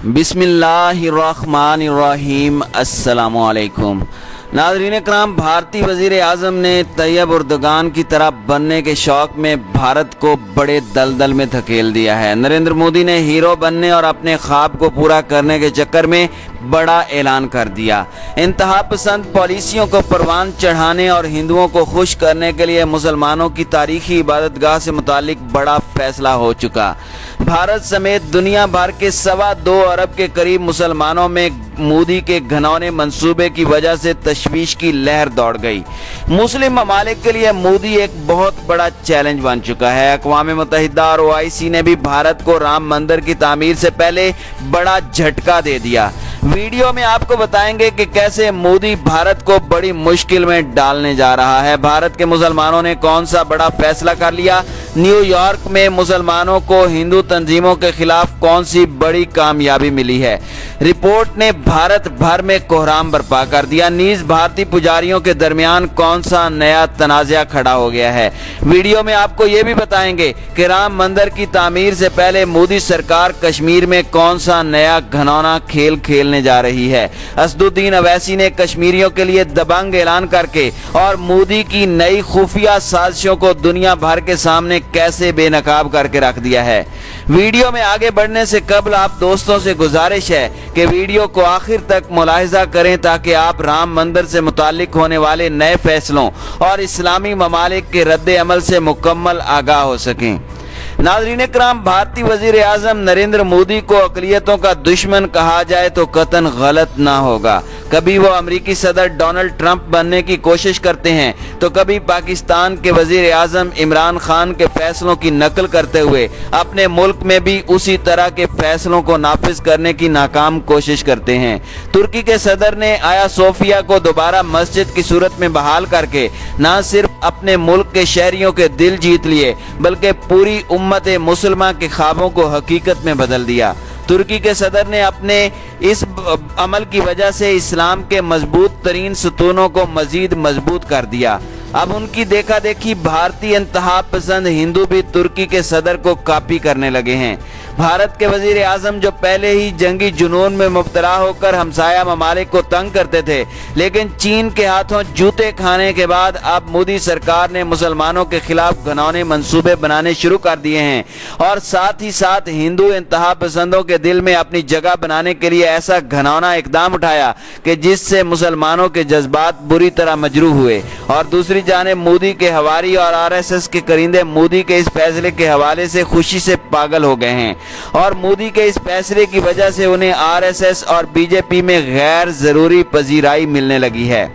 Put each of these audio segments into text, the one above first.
बिस्मिल्लाहिर्रहमानिर्रहीम। अस्सलामुअलैकुम। नाज़रीन इकराम, भारतीय वज़ीर आज़म ने तैयब उर्दगान की तरह बनने के शौक़ में भारत को बड़े दलदल में धकेल दिया है। नरेंद्र मोदी ने हीरो बनने और अपने ख्वाब को पूरा करने के चक्कर में बड़ा ऐलान कर दिया। इंतहा पसंद पॉलिसियों को परवान चढ़ाने और हिंदुओं को खुश करने के लिए मुसलमानों की तारीखी इबादतगाह से मुतालिक बड़ा फैसला हो चुका। भारत समेत दुनिया भर के 2.25 अरब के करीब मुसलमानों में मोदी के घनौने मंसूबे की वजह से तशवीश की लहर दौड़ गई। मुस्लिम ममालिक के लिए मोदी एक बहुत बड़ा चैलेंज बन चुका है। अक़वाम मुत्तहिदा और OIC ने भी भारत को राम मंदिर की तामीर से पहले बड़ा झटका दे दिया। वीडियो में आपको बताएंगे कि कैसे मोदी भारत को बड़ी मुश्किल में डालने जा रहा है। भारत के मुसलमानों ने कौन सा बड़ा फैसला कर लिया। न्यूयॉर्क में मुसलमानों को हिंदू तंजीमों के खिलाफ कौन सी बड़ी कामयाबी मिली है। रिपोर्ट ने भारत भर में कोहराम बर्पा कर दिया। नीज भारतीय पुजारियों के दरमियान कौन सा नया तनाज़ा खड़ा हो गया है। वीडियो में आपको ये भी बताएंगे कि राम मंदिर की तामीर से पहले मोदी सरकार कश्मीर में कौन सा नया घिनौना खेल खेलने जा रही है। असदुद्दीन अवैसी ने कश्मीरियों के लिए दबंग ऐलान करके और मोदी की नई खुफिया साजिशों को दुनिया भर के सामने कैसे बेनकाब करके रख दिया है। वीडियो में आगे बढ़ने से कबल आप दोस्तों से गुजारिश है कि वीडियो को आखिर तक मुलाहिजा करें ताकि आप राम मंदिर से मुतालिक होने वाले नए फैसलों और इस्लामी ममालिक के रद्द अमल से मुकम्मल आगाह हो सकें। नाज़रीन इकराम, भारतीय वज़ीर आज़म नरेंद्र मोदी को अक़लियतों का दुश्मन कहा जाए तो कतन गलत ना होगा। कभी वो अमरीकी सदर डोनाल्ड ट्रंप बनने की कोशिश करते हैं तो कभी पाकिस्तान के वज़ीर आज़म इमरान खान के फैसलों की नकल करते हुए अपने मुल्क में भी उसी तरह के फैसलों को नाफिज करने की नाकाम कोशिश करते हैं। तुर्की के सदर ने आया सोफिया को दोबारा मस्जिद की सूरत में बहाल करके न सिर्फ अपने मुल्क के शहरियों के दिल जीत लिए बल्कि पूरी उम्मत मुसलमा के ख्वाबों को हकीकत में बदल दिया। तुर्की के सदर ने अपने इस अमल की वजह से इस्लाम के मजबूत तरीन सतूनों को मजीद मजबूत कर दिया। अब उनकी देखा देखी भारतीय इंतहा पसंद हिंदू भी तुर्की के सदर को कॉपी करने लगे हैं। भारत के वजीर आजम जो पहले ही जंगी जुनून में मुब्तला होकर हमसाया ममालिक को तंग करते थे, लेकिन चीन के हाथों जूते खाने के बाद अब मोदी सरकार ने मुसलमानों के खिलाफ घनौने मंसूबे बनाने शुरू कर दिए हैं और साथ ही साथ हिंदू इंतहा पसंदों के दिल में अपनी जगह बनाने के लिए ऐसा घनौना इकदाम उठाया कि जिससे मुसलमानों के जज्बात बुरी तरह मजरूह हुए। और दूसरी जानिब मोदी के हवारी और RSS के करिंदे मोदी के इस फैसले के हवाले से खुशी से पागल हो गए हैं और मोदी के इस फैसले की वजह से उन्हें RSS और BJP में गैर जरूरी पजीराई मिलने लगी है।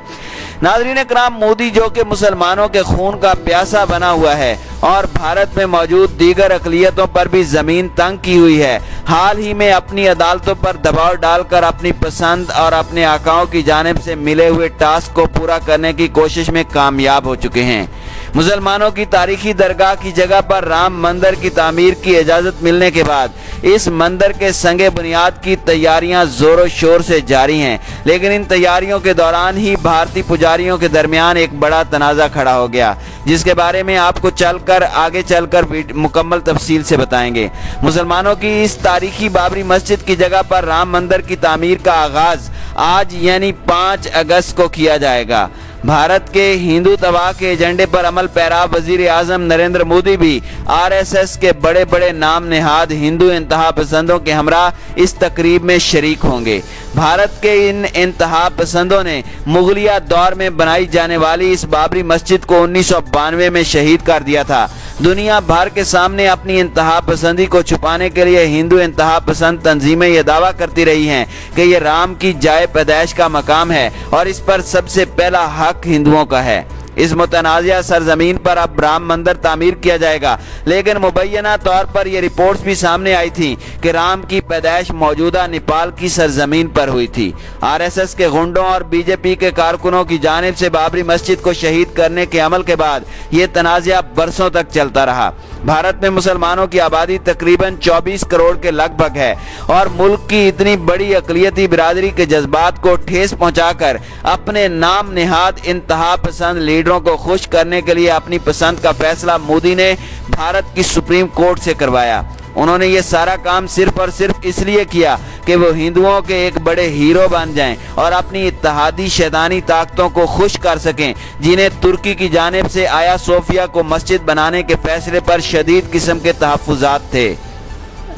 नाज़रीन इकराम, मोदी जो कि मुसलमानों के खून का प्यासा बना हुआ है और भारत में मौजूद दीगर अक़लियतों पर भी ज़मीन तंग की हुई है, हाल ही में अपनी अदालतों पर दबाव डालकर अपनी पसंद और अपने आकाओं की जानिब से मिले हुए टास्क को पूरा करने की कोशिश में कामयाब हो चुके हैं। मुसलमानों की तारीखी दरगाह की जगह पर राम मंदिर की तामीर की इजाज़त मिलने के बाद इस मंदिर के संगे बुनियाद की तैयारियां जोरों शोर से जारी हैं, लेकिन इन तैयारियों के दौरान ही भारतीय पुजारियों के दरमियान एक बड़ा तनाज़ा खड़ा हो गया, जिसके बारे में आपको आगे चलकर मुकम्मल तफसील से बताएंगे। मुसलमानों की इस तारीखी बाबरी मस्जिद की जगह पर राम मंदिर की तामीर का आगाज आज यानी 5 अगस्त को किया जाएगा। भारत के हिंदू तबाह के एजेंडे पर अमल पैरा वजीर आजम नरेंद्र मोदी भी RSS के बड़े बड़े नाम नेहाद हिंदू इंतहा पसंदों के हमरा इस तकरीब में शरीक होंगे। भारत के इन इंतहा पसंदों ने मुगलिया दौर में बनाई जाने वाली इस बाबरी मस्जिद को 1992 में शहीद कर दिया था। दुनिया भर के सामने अपनी इंतहा पसंदी को छुपाने के लिए हिंदू इंतहा पसंद तंजीमें यह दावा करती रही हैं कि यह राम की जाए पैदाइश का मकाम है और इस पर सबसे पहला हक हिंदुओं का है। इस मुतनाज़िया सरजमीन पर अब राम मंदिर तामीर किया जाएगा, लेकिन मुबैना तौर पर यह रिपोर्ट्स भी सामने आई थी कि राम की पैदाइश मौजूदा नेपाल की सरजमीन पर हुई थी। RSS के गुंडों और BJP के कारकुनों की जानिब से बाबरी मस्जिद को शहीद करने के अमल के बाद यह तनाज़िया बरसों तक चलता रहा। भारत में मुसलमानों की आबादी तकरीबन 24 करोड़ के लगभग है और मुल्क की इतनी बड़ी अक़लियती बिरादरी के जज्बात को ठेस पहुंचाकर अपने नाम नेहाद इंतहा पसंद लीडरों को खुश करने के लिए अपनी पसंद का फैसला मोदी ने भारत की सुप्रीम कोर्ट से करवाया। उन्होंने ये सारा काम सिर्फ और सिर्फ इसलिए किया कि वो हिंदुओं के एक बड़े हीरो बन जाएं और अपनी इत्तेहादी शैतानी ताकतों को खुश कर सकें, जिन्हें तुर्की की जानिब से आया सोफिया को मस्जिद बनाने के फैसले पर शदीद किस्म के तहफ़्फ़ुज़ात थे।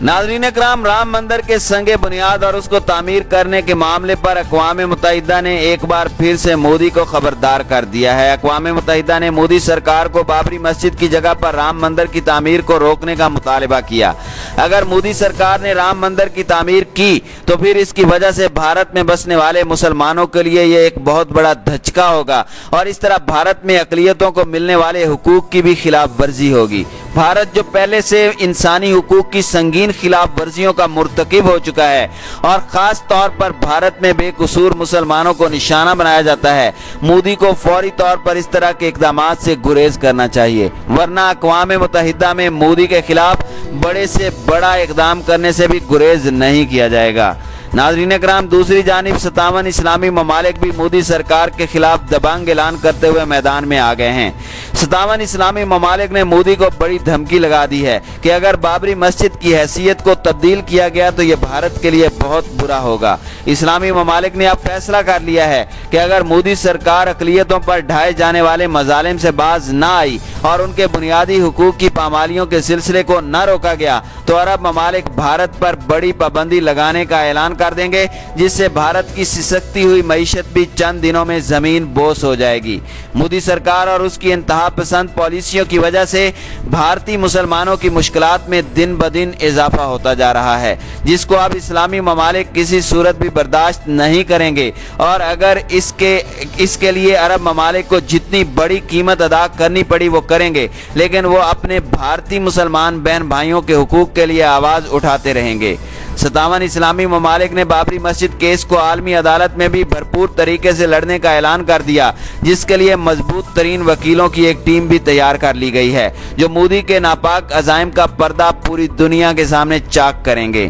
नाज़रीन इकराम, राम मंदिर के संगे बुनियाद और उसको तामीर करने के मामले पर अक़वाम मुत्तहिदा ने एक बार फिर से मोदी को खबरदार कर दिया है। अक़वाम मुत्तहिदा ने मोदी सरकार को बाबरी मस्जिद की जगह पर राम मंदिर की तामीर को रोकने का मुतालबा किया। अगर मोदी सरकार ने राम मंदिर की तामीर की तो फिर इसकी वजह से भारत में बसने वाले मुसलमानों के लिए ये एक बहुत बड़ा धचका होगा और इस तरह भारत में अक़लियतों को मिलने वाले हुकूक की भी खिलाफ वर्जी होगी। भारत जो पहले से इंसानी हुकूक की संगीन खिलाफ वर्जियों का मुर्तकिब हो चुका है और खास तौर पर भारत में बेकसूर मुसलमानों को निशाना बनाया जाता है, मोदी को फौरी तौर पर इस तरह के इक़दामात से गुरेज करना चाहिए, वरना अक़वाम मुत्तहिदा में मोदी के खिलाफ बड़े से बड़ा इक़दाम करने से भी गुरेज नहीं किया जाएगा। नाज़रीन इकराम, दूसरी जानिब 57 इस्लामी ममालिक भी मोदी सरकार के खिलाफ दबंग ऐलान करते हुए मैदान में आ गए हैं। 57 इस्लामी ममालिक ने मोदी को बड़ी धमकी लगा दी है कि अगर बाबरी मस्जिद की हैसियत को तब्दील किया गया तो ये भारत के लिए बहुत बुरा होगा। इस्लामी ममालिक ने अब फैसला कर लिया है कि अगर मोदी सरकार अक़लियतों पर ढाए जाने वाले मज़ालिम से बाज ना आई और उनके बुनियादी हुकूक की पामालियों के सिलसिले को न रोका गया तो अरब ममालिक भारत पर बड़ी पाबंदी लगाने का ऐलान कर देंगे, जिससे भारत की सिसकती हुई मईशत भी चंद दिनों में जमीन बोस हो जाएगी। मोदी सरकार और उसकी इंतहा पसंद पॉलिसियों की वजह से भारतीय मुसलमानों की मुश्किलात में दिन ब दिन इजाफा होता जा रहा है, जिसको अब इस्लामी ममालिक किसी सूरत भी बर्दाश्त नहीं करेंगे और अगर इसके लिए अरब ममालिक को जितनी बड़ी कीमत अदा करनी पड़ी वो करेंगे, लेकिन वो अपने भारतीय मुसलमान बहन भाइयों के हुकूक के लिए आवाज़ उठाते रहेंगे। 57 इस्लामी ममालिक ने बाबरी मस्जिद केस को आलमी अदालत में भी भरपूर तरीके से लड़ने का ऐलान कर दिया, जिसके लिए मजबूत तरीन वकीलों की एक टीम भी तैयार कर ली गई है, जो मोदी के नापाक अज़ाइम का पर्दा पूरी दुनिया के सामने चाक करेंगे।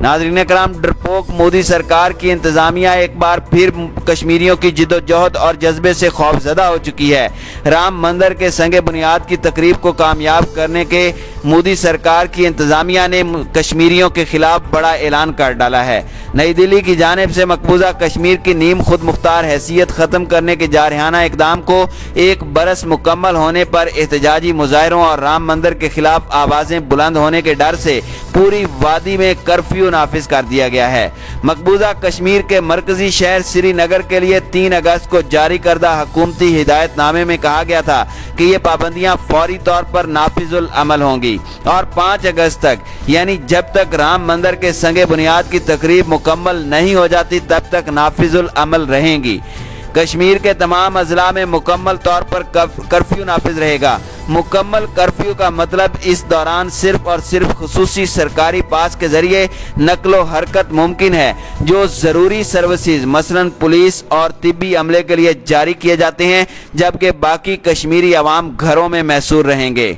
नाज़रीन इकराम, डरपोक मोदी सरकार की इंतज़ामिया एक बार फिर कश्मीरियों की जिद्दोजहद और जज्बे से खौफजदा हो चुकी है। राम मंदिर के संगे बुनियाद की तकरीब को कामयाब करने के मोदी सरकार की इंतज़ामिया ने कश्मीरियों के खिलाफ बड़ा ऐलान कर डाला है। नई दिल्ली की जानिब से मकबूजा कश्मीर की नीम खुद मुख्तार हैसियत ख़त्म करने के जारहाना इक़दाम को एक बरस मुकम्मल होने पर एहतजाजी मुजाहरों और राम मंदिर के खिलाफ आवाज़ें बुलंद होने के डर से पूरी वादी में कर्फ्यू नाफिज कर दिया गया है। मकबूजा कश्मीर के मरकजी शहर श्रीनगर के लिए 3 अगस्त को जारी करदा हुकूमती हिदायतनामे में कहा गया था कि ये पाबंदियां फौरी तौर पर नाफिजुल अमल होंगी और 5 अगस्त तक, यानी जब तक राम मंदिर के संगे बुनियाद की तकरीब मुकम्मल नहीं हो जाती तब तक नाफिजुल अमल रहेंगी। कश्मीर के तमाम अजला में मुकम्मल तौर पर कर्फ्यू नाफिज रहेगा। मुकम्मल कर्फ्यू का मतलब इस दौरान सिर्फ और सिर्फ खुसूसी सरकारी पास के जरिए नकलो हरकत मुमकिन है, जो ज़रूरी सर्विसेज मसलन पुलिस और तिब्बी अमले के लिए जारी किए जाते हैं, जबकि बाकी कश्मीरी अवाम घरों में महसूर रहेंगे।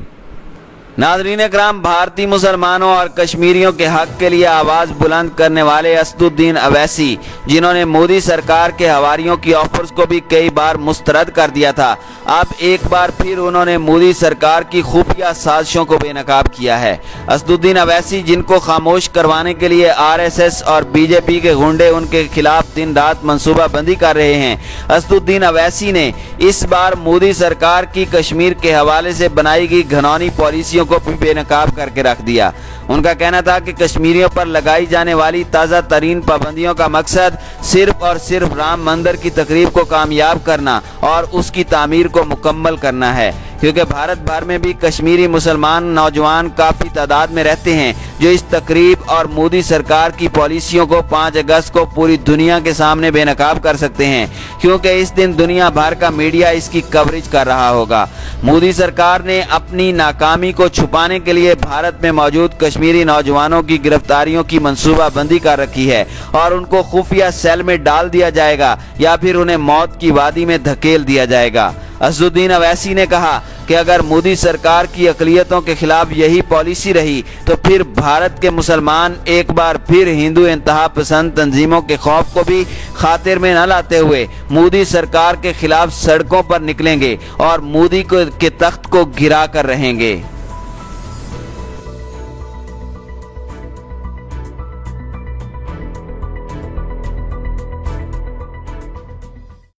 नाज़रीन इकराम, भारतीय मुसलमानों और कश्मीरियों के हक के लिए आवाज़ बुलंद करने वाले असदुद्दीन अवैसी, जिन्होंने मोदी सरकार के हवारियों की ऑफर्स को भी कई बार मुस्तरद कर दिया था, अब एक बार फिर उन्होंने मोदी सरकार की खुफिया साजिशों को बेनकाब किया है। असदुद्दीन अवैसी, जिनको खामोश करवाने के लिए RSS और बीजेपी के गुंडे उनके खिलाफ दिन रात मंसूबाबंदी कर रहे हैं, असदुद्दीन अवैसी ने इस बार मोदी सरकार की कश्मीर के हवाले से बनाई गई घिनौनी पॉलिसियों को भी बेनकाब करके रख दिया। उनका कहना था कि कश्मीरियों पर लगाई जाने वाली ताज़ा तरीन पाबंदियों का मकसद सिर्फ और सिर्फ राम मंदिर की तकरीब को कामयाब करना और उसकी तामीर को मुकम्मल करना है, क्योंकि भारत भर में भी कश्मीरी मुसलमान नौजवान काफ़ी तादाद में रहते हैं जो इस तकरीब और मोदी सरकार की पॉलिसियों को 5 अगस्त को पूरी दुनिया के सामने बेनकाब कर सकते हैं, क्योंकि इस दिन दुनिया भर का मीडिया इसकी कवरेज कर रहा होगा। मोदी सरकार ने अपनी नाकामी को छुपाने के लिए भारत में मौजूद कश्मीरी नौजवानों की गिरफ्तारियों की मंसूबाबंदी कर रखी है और उनको खुफिया सेल में डाल दिया जाएगा या फिर उन्हें मौत की वादी में धकेल दिया जाएगा। असदुद्दीन अवैसी ने कहा कि अगर मोदी सरकार की अक़लियतों के खिलाफ यही पॉलिसी रही तो फिर भारत के मुसलमान एक बार फिर हिंदू इंतहा पसंद तंजीमों के खौफ को भी खातिर में न लाते हुए मोदी सरकार के खिलाफ सड़कों पर निकलेंगे और मोदी के तख्त को गिरा कर रहेंगे।